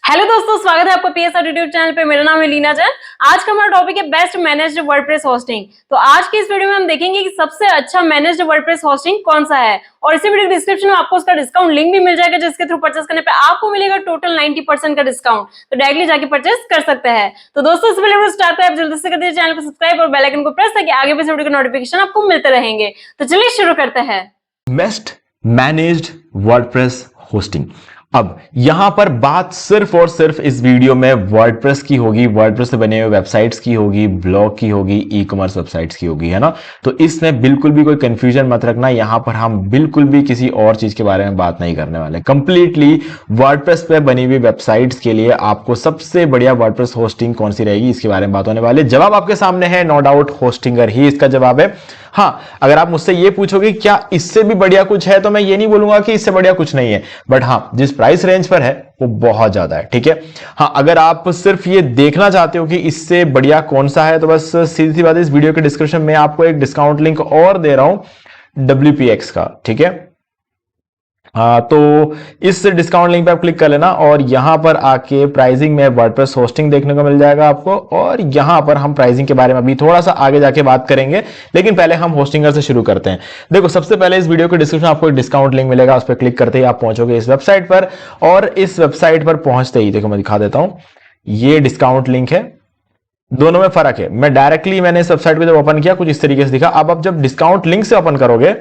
Hello दोस्तों, स्वागत है आपका पीएसआर यूट्यूब चैनल पे। मेरा नाम है लीना जैन। आज का हमारा टॉपिक है बेस्ट मैनेज्ड वर्डप्रेस होस्टिंग। तो आज की इस वीडियो में हम देखेंगे कि सबसे अच्छा मैनेज्ड वर्डप्रेस होस्टिंग कौन सा है, और इसी वीडियो के डिस्क्रिप्शन में आपको उसका डिस्काउंट लिंक भी मिल जाएगा, जिसके थ्रू परचेस करने पे आपको मिलेगा टोटल 90% का डिस्काउंट। तो डायरेक्टली जाके परचेस कर सकते हैं। तो दोस्तों, इस वीडियो को स्टार्ट करें, आप जल्दी से कर दीजिए चैनल को सब्सक्राइब और बेल आइकन को प्रेस करके आगे भी इस वीडियो के नोटिफिकेशन आपको मिलते रहेंगे। तो चलिए शुरू करते हैं। Best managed WordPress hosting. अब यहां पर बात सिर्फ और सिर्फ इस वीडियो में वर्डप्रेस की होगी, वर्डप्रेस से बने हुए वेबसाइट्स की होगी, ब्लॉग की होगी, ई कॉमर्स वेबसाइट्स की होगी, है ना। तो इसमें बिल्कुल भी कोई कंफ्यूजन मत रखना। यहां पर हम बिल्कुल भी किसी और चीज के बारे में बात नहीं करने वाले। कंप्लीटली वर्डप्रेस पे बनी हुई वेबसाइट्स के लिए आपको सबसे बढ़िया वर्डप्रेस होस्टिंग कौन सी रहेगी, इसके बारे में बात होने वाले। जवाब आपके सामने है, नो डाउट होस्टिंगर ही इसका जवाब है। हाँ, अगर आप मुझसे ये पूछोगे क्या इससे भी बढ़िया कुछ है, तो मैं ये नहीं बोलूंगा कि इससे बढ़िया कुछ नहीं है, बट हाँ, जिस प्राइस रेंज पर है वो बहुत ज्यादा है। ठीक है, हाँ, अगर आप सिर्फ ये देखना चाहते हो कि इससे बढ़िया कौन सा है, तो बस सीधी सी बात है, इस वीडियो के डिस्क्रिप्शन में आपको एक डिस्काउंट लिंक और दे रहा हूं WPX का। ठीक है, तो इस डिस्काउंट लिंक पे आप क्लिक कर लेना और यहां पर आके प्राइसिंग में वर्डप्रेस होस्टिंग देखने को मिल जाएगा आपको। और यहां पर हम प्राइसिंग के बारे में अभी थोड़ा सा आगे जाके बात करेंगे, लेकिन पहले हम होस्टिंगर से शुरू करते हैं। देखो, सबसे पहले इस वीडियो के डिस्क्रिप्शन में आपको एक डिस्काउंट लिंक मिलेगा, उस पर क्लिक करते ही आप पहुंचोगे इस वेबसाइट पर। और इस वेबसाइट पर पहुंचते ही देखो, मैं दिखा देता हूं, ये डिस्काउंट लिंक है। दोनों में फर्क है। मैंने इस वेबसाइट पर जब ओपन किया कुछ इस तरीके से दिखा। अब आप जब डिस्काउंट लिंक से ओपन करोगे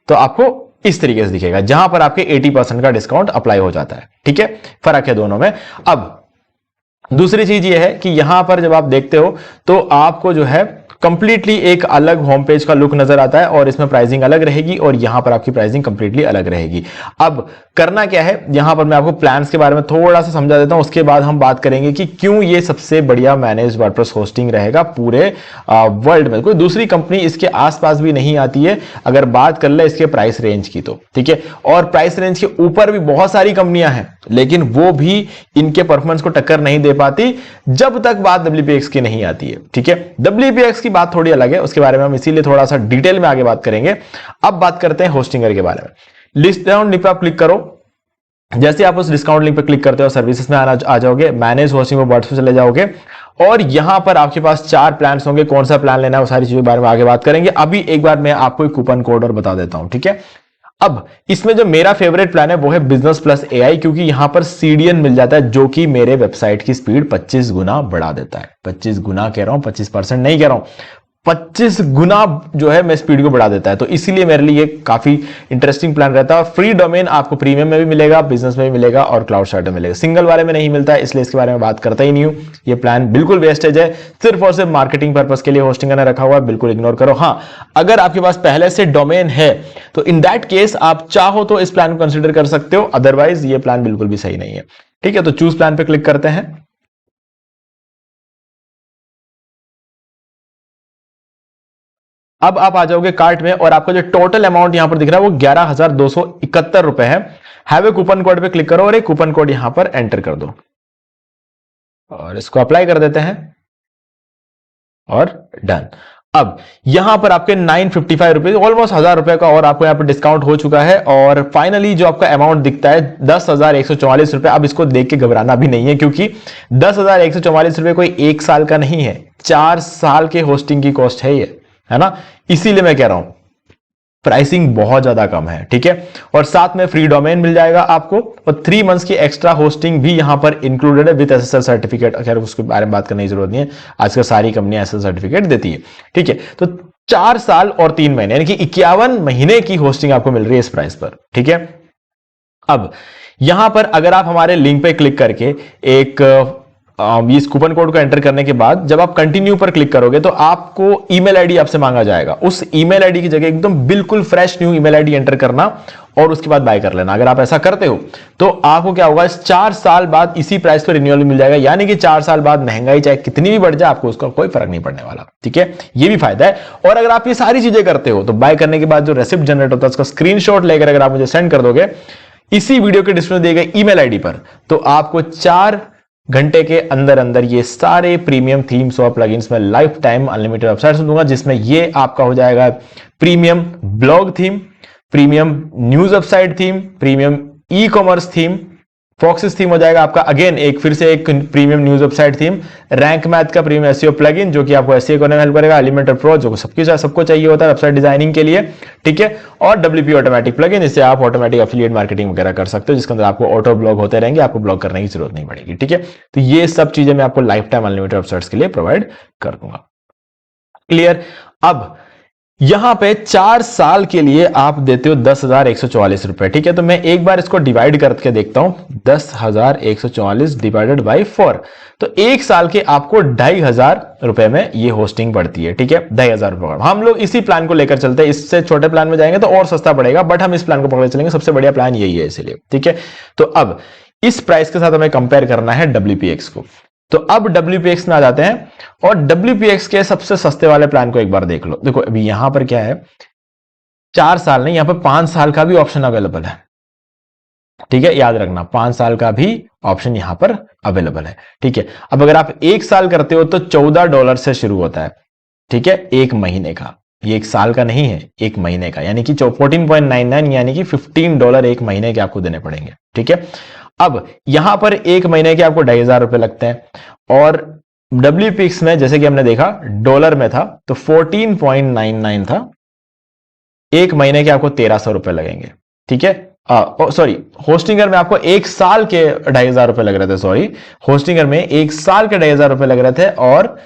तो आपको इस तरीके से दिखेगा, जहां पर आपके 80% का डिस्काउंट अप्लाई हो जाता है। ठीक है, फर्क है दोनों में। अब दूसरी चीज ये है कि यहां पर जब आप देखते हो तो आपको जो है कंप्लीटली एक अलग होम पेज का लुक नजर आता है, और इसमें प्राइसिंग अलग रहेगी और यहां पर आपकी प्राइसिंग कंप्लीटली अलग रहेगी। अब करना क्या है, यहां पर मैं आपको प्लान्स के बारे में थोड़ा सा समझा देता हूं, उसके बाद हम बात करेंगे कि क्यों ये सबसे बढ़िया मैनेज वर्डप्रेस होस्टिंग रहेगा पूरे वर्ल्ड में। कोई दूसरी कंपनी इसके आसपास भी नहीं आती है अगर बात कर ले इसके प्राइस रेंज की तो। ठीक है, और प्राइस रेंज के ऊपर भी बहुत सारी कंपनियां हैं, लेकिन वो भी इनके परफॉर्मेंस को टक्कर नहीं दे पाती जब तक बात WPX की नहीं आती है। ठीक है, WPX की बात थोड़ी अलग है, उसके बारे में हम इसीलिए थोड़ा सा डिटेल में आगे बात करेंगे। अब बात करते हैं होस्टिंगर के बारे में। लिस्ट डाउन लिंक पर आप क्लिक करो। जैसे आप उस डिस्काउंट लिंक पर क्लिक करते हो, सर्विसेज में आ जाओगे, मैनेज होस्टिंग में वर्ड्स पे चले जाओगे, और यहां पर आपके पास 4 प्लान होंगे। कौन सा प्लान लेना है वो सारी चीजों के बारे में आगे बात करेंगे। अभी एक बार मैं आपको एक कूपन कोड और बता देता हूं। ठीक है, अब इसमें जो मेरा फेवरेट प्लान है वो है बिजनेस प्लस AI, क्योंकि यहां पर CDN मिल जाता है, जो कि मेरे वेबसाइट की स्पीड 25 गुना बढ़ा देता है। 25 गुना कह रहा हूं, 25% नहीं कह रहा हूं, 25 गुना जो है मैं स्पीड को बढ़ा देता है। तो इसीलिए मेरे लिए ये काफी इंटरेस्टिंग प्लान रहता है। फ्री डोमेन आपको प्रीमियम में भी मिलेगा, बिजनेस में भी मिलेगा और क्लाउड साइड में मिलेगा। सिंगल वाले में नहीं मिलता है, इसलिए इसके बारे में बात करता ही नहीं हूं। ये प्लान बिल्कुल वेस्टेज है, सिर्फ और सिर्फ मार्केटिंग पर्पस के लिए होस्टिंग ने रखा हुआ है, बिल्कुल इग्नोर करो। हाँ, अगर आपके पास पहले से डोमेन है तो इन दैट केस आप चाहो तो इस प्लान को कंसिडर कर सकते हो, अदरवाइज ये प्लान बिल्कुल भी सही नहीं है। ठीक है, तो चूज प्लान पे क्लिक करते हैं। अब आप आ जाओगे कार्ट में, और आपका जो टोटल अमाउंट यहां पर दिख रहा है वो 11,271 रुपए है। हैव ए कूपन कोड पे क्लिक करो और एक कूपन कोड यहां पर एंटर कर दो, और इसको अप्लाई कर देते हैं और डन। अब यहां पर आपके 955 रुपए, ऑलमोस्ट 1,000 रुपए का और आपको यहां पर डिस्काउंट हो चुका है। और फाइनली जो आपका अमाउंट दिखता है 10,144 रुपए। अब इसको देख के घबराना भी नहीं है, क्योंकि 10,144 रुपए कोई एक साल का नहीं है, 4 साल के होस्टिंग की कॉस्ट है ये, है ना। इसीलिए मैं कह रहा हूं प्राइसिंग बहुत ज्यादा कम है। ठीक है, और साथ में फ्री डोमेन मिल जाएगा आपको, और 3 मंथ्स की एक्स्ट्रा होस्टिंग भी यहां पर इंक्लूडेड है विद SSL सर्टिफिकेट। खैर उसके बारे में बात करने की जरूरत नहीं है, आजकल सारी कंपनियां SSL सर्टिफिकेट देती है। ठीक है, तो 4 साल और 3 महीने यानी कि 51 महीने की होस्टिंग आपको मिल रही है इस प्राइस पर। ठीक है, अब यहां पर अगर आप हमारे लिंक पे क्लिक करके एक इस कूपन कोड को एंटर करने के बाद जब आप कंटिन्यू पर क्लिक करोगे तो आपको ईमेल आईडी आपसे मांगा जाएगा। उस ईमेल आईडी की जगह एकदम बिल्कुल fresh new email ID enter करना और उसके बाद बाय कर लेना। अगर आप ऐसा करते हो तो आपको क्या होगा, इस 4 साल बाद इसी प्राइस पर रिन्यूअल मिल जाएगा, यानी कि 4 साल बाद महंगाई चाहे कितनी भी बढ़ जाए आपको उसका कोई फर्क नहीं पड़ने वाला। ठीक है, ये भी फायदा है। और अगर आप ये सारी चीजें करते हो तो बाय करने के बाद जो रेसिप्ट जनरेट होता है उसका स्क्रीनशॉट लेकर अगर आप मुझे सेंड कर दोगे इसी वीडियो के डिस्क्रिप्शन में दिए गए ईमेल आईडी पर, तो आपको 4 घंटे के अंदर अंदर ये सारे प्रीमियम थीम्स और प्लगइन्स में लाइफ टाइम अनलिमिटेड वेबसाइट्स दूंगा, जिसमें ये आपका हो जाएगा premium blog theme, premium news website theme, premium e commerce theme, fox's theme हो जाएगा आपका, अगेन एक फिर से एक premium news website theme, rank math का प्रीमियम एसईओ प्लगइन जो कि आपको एसईओ करने में हेल्प करेगा, एलिमेंटर प्रो जो सबको चाहिए होता है वेबसाइट डिजाइनिंग के लिए, ठीक है, और डब्ल्यूपी ऑटोमेटिक प्लगइन, इससे आप ऑटोमेटिक एफिलिएट मार्केटिंग वगैरह कर सकते हो, जिसके अंदर आपको ऑटो ब्लॉग होते रहेंगे, आपको ब्लॉग करने की जरूरत नहीं पड़ेगी, ठीक है। तो ये सब चीजें मैं आपको लाइफ टाइम अनलिमिटेड वेबसाइट्स के लिए प्रोवाइड कर दूंगा। क्लियर। अब यहां पे 4 साल के लिए आप देते हो 10,144 रुपए, ठीक है। तो मैं एक बार इसको डिवाइड करके देखता हूं, 10,144 डिवाइडेड बाई 4, तो एक साल के आपको 2,500 रुपए में ये होस्टिंग पड़ती है, ठीक है, 2,500 रुपए। हम लोग इसी प्लान को लेकर चलते हैं, इससे छोटे प्लान में जाएंगे तो और सस्ता पड़ेगा, बट हम इस प्लान को पकड़ चलेंगे, सबसे बढ़िया प्लान यही है इसीलिए, ठीक है। तो अब इस प्राइस के साथ हमें कंपेयर करना है WPX को, तो अब WPX में आ जाते हैं और WPX के सबसे सस्ते वाले प्लान को एक बार देख लो। देखो अभी यहां पर क्या है, 4 साल नहीं, यहां पर 5 साल का भी ऑप्शन अवेलेबल है, ठीक है, याद रखना 5 साल का भी ऑप्शन यहां पर अवेलेबल है, ठीक है। अब अगर आप 1 साल करते हो तो $14 से शुरू होता है, ठीक है, एक महीने का, ये 1 साल का नहीं है, एक महीने का, यानी कि 14.99 यानी कि $15 एक महीने के आपको देने पड़ेंगे, ठीक है। अब यहां पर एक महीने के आपको 2,500 रुपए लगते हैं, और WPX में जैसे कि हमने देखा डॉलर में था तो 14.99 था, एक महीने के आपको 1,300 रुपए लगेंगे, ठीक है। सॉरी, होस्टिंगर में आपको 1 साल के 2,500 रुपए लग रहे थे, सॉरी, होस्टिंगर में 1 साल के 2,500 रुपए लग रहे थे, और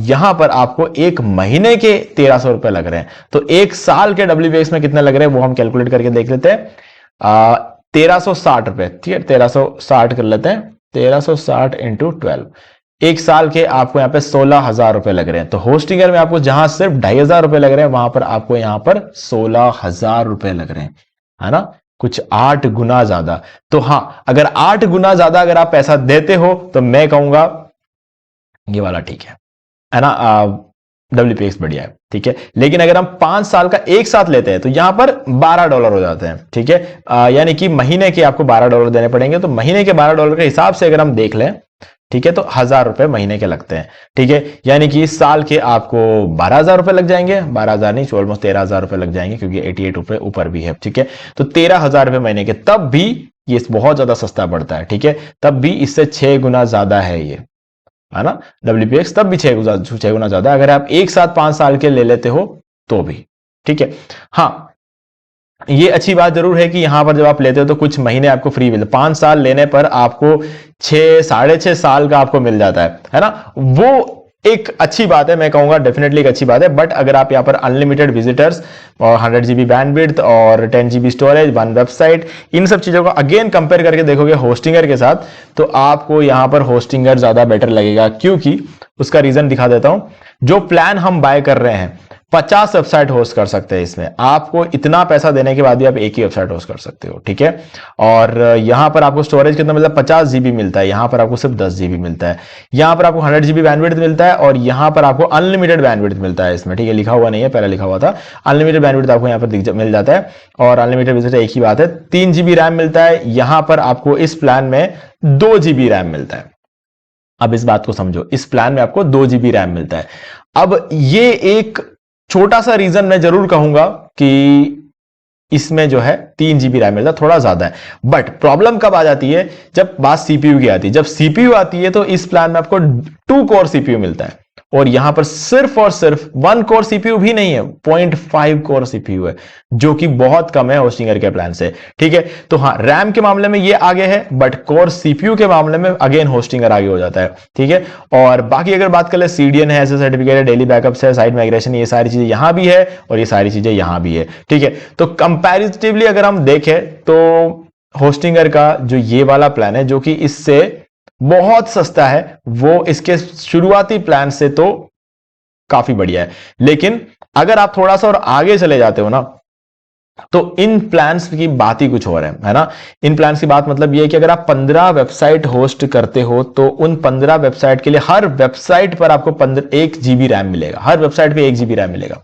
यहां पर आपको एक महीने के 1,300 रुपए लग रहे हैं। तो 1 साल के WPX में कितने लग रहे हैं वो हम कैलकुलेट करके देख लेते हैं, 1,360 रुपए, ठीक है, 1,360 कर लेते हैं, 1,360 इंटू 12, एक साल के आपको यहां पे 16,000 रुपए लग रहे हैं। तो होस्टिंगर में आपको जहां सिर्फ 2,500 रुपए लग रहे हैं, वहां पर आपको यहां पर 16,000 रुपए लग रहे हैं, है ना, कुछ 8 गुना ज्यादा। तो हां, अगर 8 गुना ज्यादा अगर आप पैसा देते हो तो मैं कहूंगा ये वाला ठीक है ना, WPX बढ़िया है, ठीक है। लेकिन अगर हम 5 साल का एक साथ लेते हैं तो यहां पर $12 हो जाते हैं, ठीक है, यानी कि महीने के आपको $12 देने पड़ेंगे। तो महीने के $12 के हिसाब से अगर हम देख लें, ठीक है, तो 1,000 रुपए महीने के लगते हैं, ठीक है, यानी कि इस साल के आपको 12,000 रुपए लग जाएंगे, 12,000 नहीं, ऑलमोस्ट 13,000 रुपए लग जाएंगे, क्योंकि 88 रुपए ऊपर भी है, ठीक है। तो 13,000 रुपए महीने के, तब भी ये बहुत ज्यादा सस्ता पड़ता है, ठीक है, तब भी इससे 6 गुना ज्यादा है ये, है ना, WPX तब भी 6 गुना ज्यादा अगर आप एक साथ 5 साल के ले लेते हो तो भी, ठीक है। हाँ, ये अच्छी बात जरूर है कि यहां पर जब आप लेते हो तो कुछ महीने आपको फ्री मिलते, 5 साल लेने पर आपको 6-6.5 साल का आपको मिल जाता है ना, वो एक अच्छी बात है, मैं कहूंगा डेफिनेटली एक अच्छी बात है। बट अगर आप यहाँ पर अनलिमिटेड विजिटर्स और 100 GB बैंडविड्थ और 10 GB स्टोरेज, 1 वेबसाइट, इन सब चीजों का अगेन कंपेयर करके देखोगे होस्टिंगर के साथ, तो आपको यहां पर होस्टिंगर ज्यादा बेटर लगेगा, क्योंकि उसका रीजन दिखा देता हूं। जो प्लान हम बाय कर रहे हैं 50 वेबसाइट होस्ट कर सकते हैं इसमें, आपको इतना पैसा देने के बाद भी आप एक ही वेबसाइट होस्ट कर सकते हो, ठीक है। और यहां पर आपको स्टोरेज कितना मिलता है, 50 GB मिलता है, यहां पर आपको सिर्फ 10 GB मिलता है। यहां पर आपको 100 GB बैंडविड्थ मिलता है, और यहां पर आपको अनलिमिटेड बैंडविड्थ मिलता है इसमें, ठीक है, लिखा हुआ नहीं है, पहले लिखा हुआ था अनलिमिटेड बैंडविड्थ आपको यहां पर मिल जाता है। और अनलिमिटेड विजिट एक ही बात है, 3 GB रैम मिलता है, यहां पर आपको इस प्लान में 2 GB रैम मिलता है। अब इस बात को समझो, इस प्लान में आपको 2 GB रैम मिलता है। अब ये एक छोटा सा रीजन मैं जरूर कहूंगा कि इसमें जो है 3 GB रैम मिलता है, थोड़ा ज्यादा है। बट प्रॉब्लम कब आ जाती है, जब बात CPU की आती है। जब CPU आती है तो इस प्लान में आपको 2 कोर CPU मिलता है, और यहां पर सिर्फ और सिर्फ 1 कोर CPU भी नहीं है, 0.5 कोर CPU है, जो कि बहुत कम है होस्टिंगर के प्लान से, ठीक है। तो हाँ, रैम के मामले में ये आगे है, बट कोर CPU के मामले में अगेन होस्टिंगर आगे हो जाता है, ठीक है। और बाकी अगर बात करें, CDN है, सर्टिफिकेट है, डेली बैकअप्स है, साइट माइग्रेशन, ये सारी चीजें यहां भी है और ये सारी चीजें यहां भी है, ठीक है। तो कंपैरेटिवली अगर हम देखें तो होस्टिंगर का जो ये वाला प्लान है, जो कि इससे बहुत सस्ता है, वो इसके शुरुआती प्लान से तो काफी बढ़िया है। लेकिन अगर आप थोड़ा सा और आगे चले जाते हो ना, तो इन प्लान्स की बात ही कुछ और है ना। इन प्लान्स की बात मतलब ये है कि अगर आप 15 वेबसाइट होस्ट करते हो तो उन 15 वेबसाइट के लिए हर वेबसाइट पर आपको 1 GB रैम मिलेगा, हर वेबसाइट पे 1 GB रैम मिलेगा।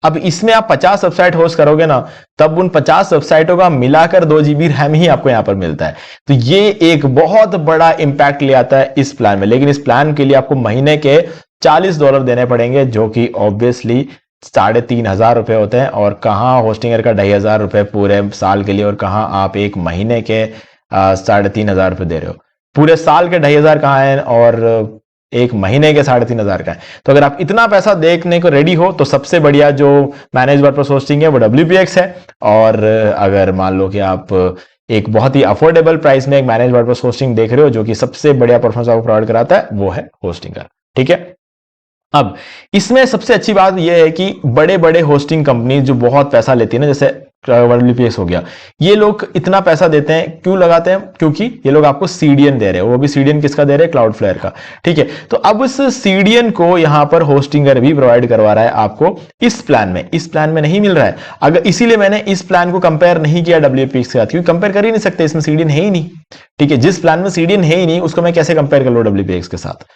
अब इसमें आप 50 वेबसाइट होस्ट करोगे ना, तब उन 50 वेबसाइटों का मिलाकर 2 GB रैम ही आपको यहां पर मिलता है। तो ये एक बहुत बड़ा इंपैक्ट ले आता है इस प्लान में। लेकिन इस प्लान के लिए आपको महीने के $40 देने पड़ेंगे, जो कि ऑब्वियसली 3,500 रुपए होते हैं। और कहां होस्टिंगर का 2,500 रुपए पूरे साल के लिए, और कहां आप एक महीने के 3,500 रुपये दे रहे हो, पूरे साल के 2,500 कहाँ है और एक महीने के 3,500 का है। तो अगर आप इतना पैसा देखने को रेडी हो तो सबसे बढ़िया जो मैनेज वर्डप्रेस होस्टिंग है वो WPX है। और अगर मान लो कि आप एक बहुत ही अफोर्डेबल प्राइस में एक मैनेज वर्डप्रेस होस्टिंग देख रहे हो जो कि सबसे बढ़िया परफॉर्मेंस आपको प्रोवाइड कराता है, वो है होस्टिंगर। ठीक है, अब इसमें सबसे अच्छी बात यह है कि बड़े बड़े होस्टिंग कंपनी जो बहुत पैसा लेती है ना, जैसे WPX हो गया, ये लोग इतना पैसा देते हैं, क्यों लगाते हैं? क्योंकि ये लोग आपको CDN दे रहे हैं, वो भी CDN किसका दे रहे हैं? क्लाउडफ्लेयर का। ठीक है, तो अब उस CDN को यहां पर होस्टिंगर भी प्रोवाइड करवा रहा है आपको इस प्लान में, इस प्लान में नहीं मिल रहा है। अगर इसीलिए मैंने इस प्लान को कंपेयर नहीं किया WPX के साथ, क्योंकि कंपेयर कर ही नहीं सकते, इसमें CDN है ही नहीं। ठीक है, जिस प्लान में CDN है ही नहीं उसको मैं कैसे कंपेयर कर लूं WPX के साथ?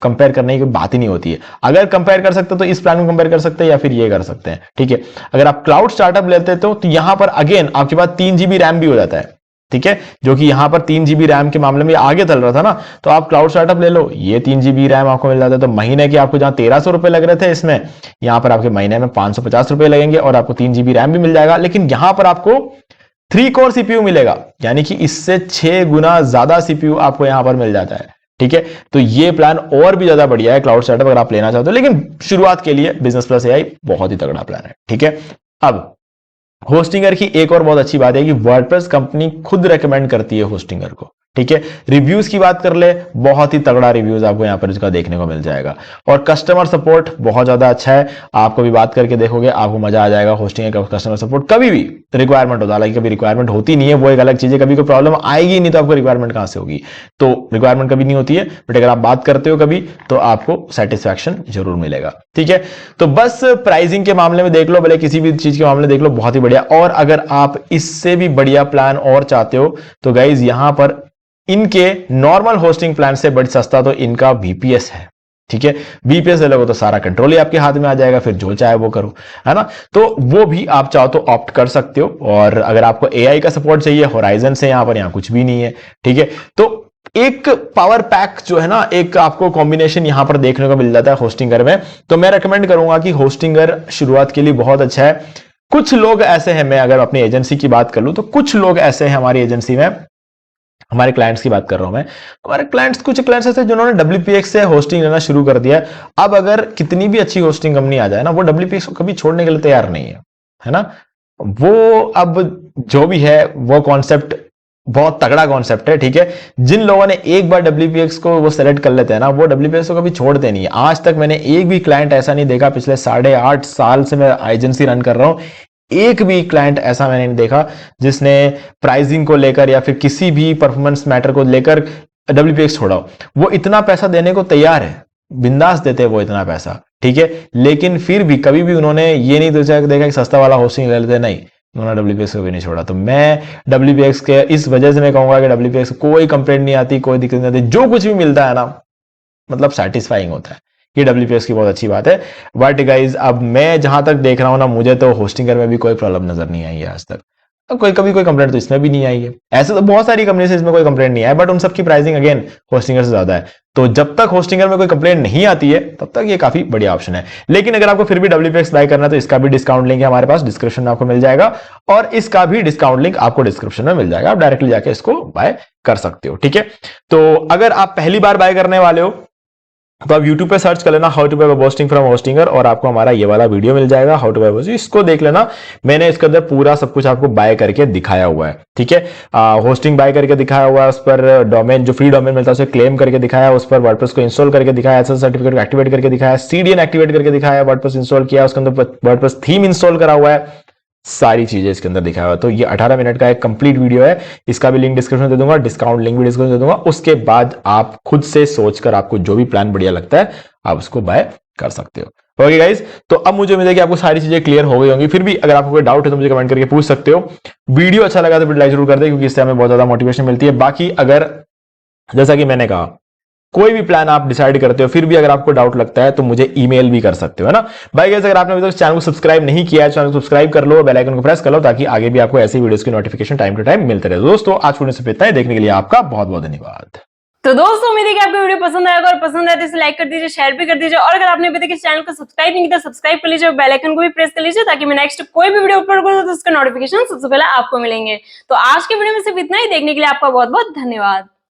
कंपेयर करने की बात ही नहीं होती है। अगर कंपेयर कर सकते तो इस प्लान में कंपेयर कर सकते हैं या फिर ये कर सकते हैं। ठीक है, अगर आप क्लाउड स्टार्टअप लेते तो यहां पर अगेन आपके पास 3 GB रैम भी हो जाता है। ठीक है, जो कि यहां पर 3 GB रैम के मामले में आगे चल रहा था ना, तो आप क्लाउड स्टार्टअप ले लो, ये 3 GB रैम आपको मिल जाता है। तो महीने के आपको जहां 1,300 रुपए लग रहे थे इसमें, यहां पर आपके महीने में 550 रुपए लगेंगे और आपको 3 GB रैम भी मिल जाएगा। लेकिन यहां पर आपको 3 कोर CPU मिलेगा, यानी कि इससे 6 गुना ज्यादा CPU आपको यहां पर मिल जाता है। ठीक है, तो ये प्लान और भी ज्यादा बढ़िया है क्लाउड स्टार्टअप अगर आप लेना चाहते हो, लेकिन शुरुआत के लिए बिजनेस प्लस AI बहुत ही तगड़ा प्लान है। ठीक है, अब होस्टिंगर की एक और बहुत अच्छी बात है कि वर्डप्रेस कंपनी खुद रेकमेंड करती है होस्टिंगर को। ठीक है, रिव्यूज की बात कर ले, बहुत ही तगड़ा रिव्यूज आपको यहां पर इसका देखने को मिल जाएगा। और कस्टमर सपोर्ट बहुत ज्यादा अच्छा है, आपको भी बात करके देखोगे आपको मजा आ जाएगा। होस्टिंग का कस्टमर सपोर्ट कभी भी रिक्वायरमेंट होता है, हालांकि कभी रिक्वायरमेंट होती नहीं है, वो एक अलग चीज है, कभी कोई प्रॉब्लम आएगी नहीं तो आपको रिक्वायरमेंट कहां से होगी? तो रिक्वायरमेंट कभी नहीं होती है, बट अगर आप बात करते हो कभी तो आपको सेटिस्फैक्शन जरूर मिलेगा। ठीक है, तो बस प्राइसिंग के मामले में देख लो, भले किसी भी चीज के मामले में देख लो, बहुत ही बढ़िया। और अगर आप इससे भी बढ़िया प्लान और चाहते हो तो गाइज यहां पर इनके नॉर्मल होस्टिंग प्लान से बड़ी सस्ता तो इनका VPS है। ठीक है, VPS ले लोगे तो सारा कंट्रोल ही आपके हाथ में आ जाएगा, फिर जो चाहे वो करो, है ना। तो वो भी आप चाहो तो ऑप्ट कर सकते हो। और अगर आपको AI का सपोर्ट चाहिए, होराइजन से यहाँ कुछ भी नहीं है। ठीक है, तो एक पावर पैक जो है ना, एक आपको कॉम्बिनेशन यहां पर देखने को मिल जाता है होस्टिंगर में। तो मैं रेकमेंड करूंगा कि होस्टिंगर शुरुआत के लिए बहुत अच्छा है। कुछ लोग ऐसे हैं, मैं अगर अपनी एजेंसी की बात कर लूं तो कुछ लोग ऐसे हैं हमारी एजेंसी में, हमारे क्लाइंट्स की बात कर रहा हूं मैं, हमारे क्लाइंट्स, कुछ क्लाइंट्स ऐसे जिन्होंने WPX से होस्टिंग लेना शुरू कर दिया है। अब अगर कितनी भी अच्छी होस्टिंग कंपनी आ जाए ना, वो WPX को कभी छोड़ने के लिए तैयार नहीं है ना। वो अब जो भी है वो कॉन्सेप्ट बहुत तगड़ा कॉन्सेप्ट है। ठीक है, जिन लोगों ने एक बार WPX को वो सेलेक्ट कर लेते हैं ना, वो WPX को कभी छोड़ते नहीं है। आज तक मैंने एक भी क्लाइंट ऐसा नहीं देखा, पिछले 8.5 साल से मैं एजेंसी रन कर रहा हूं, एक भी क्लाइंट ऐसा मैंने नहीं देखा जिसने प्राइसिंग को लेकर या फिर किसी भी परफॉर्मेंस मैटर को लेकर WPX छोड़ा हो। वो इतना पैसा देने को तैयार है, बिंदास देते हैं वो इतना पैसा। ठीक है, लेकिन फिर भी कभी भी उन्होंने ये नहीं देखा कि सस्ता वाला होस्टिंग ले लेते, नहीं, उन्होंने WPX को भी नहीं छोड़ा। तो मैं WPX के इस वजह से मैं कहूंगा कि WPX कोई कंप्लेंट नहीं आती, कोई दिक्कत नहीं आती, जो कुछ भी मिलता है ना मतलब सेटिस्फाइंग होता है। ये WPX की बहुत अच्छी बात है। बट गाइज अब मैं जहां तक देख रहा हूं ना, मुझे तो होस्टिंगर में भी कोई प्रॉब्लम नजर नहीं आई है आज तक। कभी कोई कंप्लेंट तो इसमें भी नहीं आई है। ऐसे तो बहुत सारी कंपनी से इसमें कोई कंप्लेंट नहीं है, बट उन सबकी प्राइसिंग अगेन होस्टिंगर से ज्यादा है। तो जब तक होस्टिंगर में कोई कंप्लेंट नहीं आती है तब तक ये काफी बढ़िया ऑप्शन है। लेकिन अगर आपको फिर भी WPX बाय करना है तो इसका भी डिस्काउंट लिंक है हमारे पास, डिस्क्रिप्शन में आपको मिल जाएगा, और इसका भी डिस्काउंट लिंक आपको डिस्क्रिप्शन में मिल जाएगा, आप डायरेक्टली जाके इसको बाय कर सकते हो। ठीक है, तो अगर आप पहली बार बाय करने वाले हो तो आप YouTube पे सर्च कर लेना how to buy web hosting from Hostinger, और आपको हमारा ये वाला वीडियो मिल जाएगा हाउ टू बाय होस्टिंग, इसको देख लेना। मैंने इसके अंदर पूरा सब कुछ आपको बाय करके दिखाया हुआ है। ठीक है, होस्टिंग बाय करके दिखाया हुआ है, उस पर डोमेन जो फ्री डोमेन मिलता है उसे क्लेम करके दिखाया, उस पर वर्डप्रेस को इंस्टॉल करके दिखाया, SSL सर्टिफिकेट को एक्टिवेट करके दिखाया, CDN एक्टिवेट करके दिखाया, वर्डप्रेस इंस्टॉल किया, उसके अंदर वर्डप्रेस थीम इंस्टॉल करा हुआ है, सारी चीजें इसके अंदर दिखाया हुआ है। तो ये 18 मिनट का एक कंप्लीट वीडियो है, इसका भी लिंक डिस्क्रिप्शन में दे दूंगा, डिस्काउंट लिंक भी डिस्क्रिप्शन में दे दूंगा। उसके बाद आप खुद से सोचकर आपको जो भी प्लान बढ़िया लगता है आप उसको बाय कर सकते हो। ओके गाइस, तो अब मुझे उम्मीद है कि आपको सारी चीजें क्लियर हो गई होंगी। फिर भी अगर आपको कोई डाउट है तो मुझे कमेंट करके पूछ सकते हो। वीडियो अच्छा लगा तो फिर लाइक जरूर कर दे, क्योंकि इससे हमें बहुत ज्यादा मोटिवेशन मिलती है। बाकी अगर जैसा कि मैंने कहा कोई भी प्लान आप डिसाइड करते हो, फिर भी अगर आपको डाउट लगता है तो मुझे ईमेल भी कर सकते हो, है ना भाई। गाइस, अगर आपने अभी तक चैनल को सब्सक्राइब नहीं किया है, चैनल को सब्सक्राइब कर लो, बेल आइकन को प्रेस कर लो, ताकि आगे भी आपको ऐसी वीडियोस की नोटिफिकेशन टाइम टू टाइम मिलते रहे। दोस्तों आज वीडियो से इतना ही, देखने के लिए आपका बहुत बहुत धन्यवाद। तो दोस्तों उम्मीद है कि आपको वीडियो पसंद आएगा, और पसंद आए तो इसे लाइक कर दीजिए, शेयर भी कर दीजिए, और अगर आपने अभी तक इस चैनल को सब्सक्राइब नहीं किया तो सब्सक्राइब कर लीजिए और बेल आइकन को भी प्रेस कर लीजिए, ताकि मैं नेक्स्ट कोई भी वीडियो अपलोड करूं तो उसका नोटिफिकेशन सबसे पहले आपको मिलेंगे। तो आज के वीडियो में सिर्फ इतना ही। देखने के लिए आपका बहुत बहुत धन्यवाद।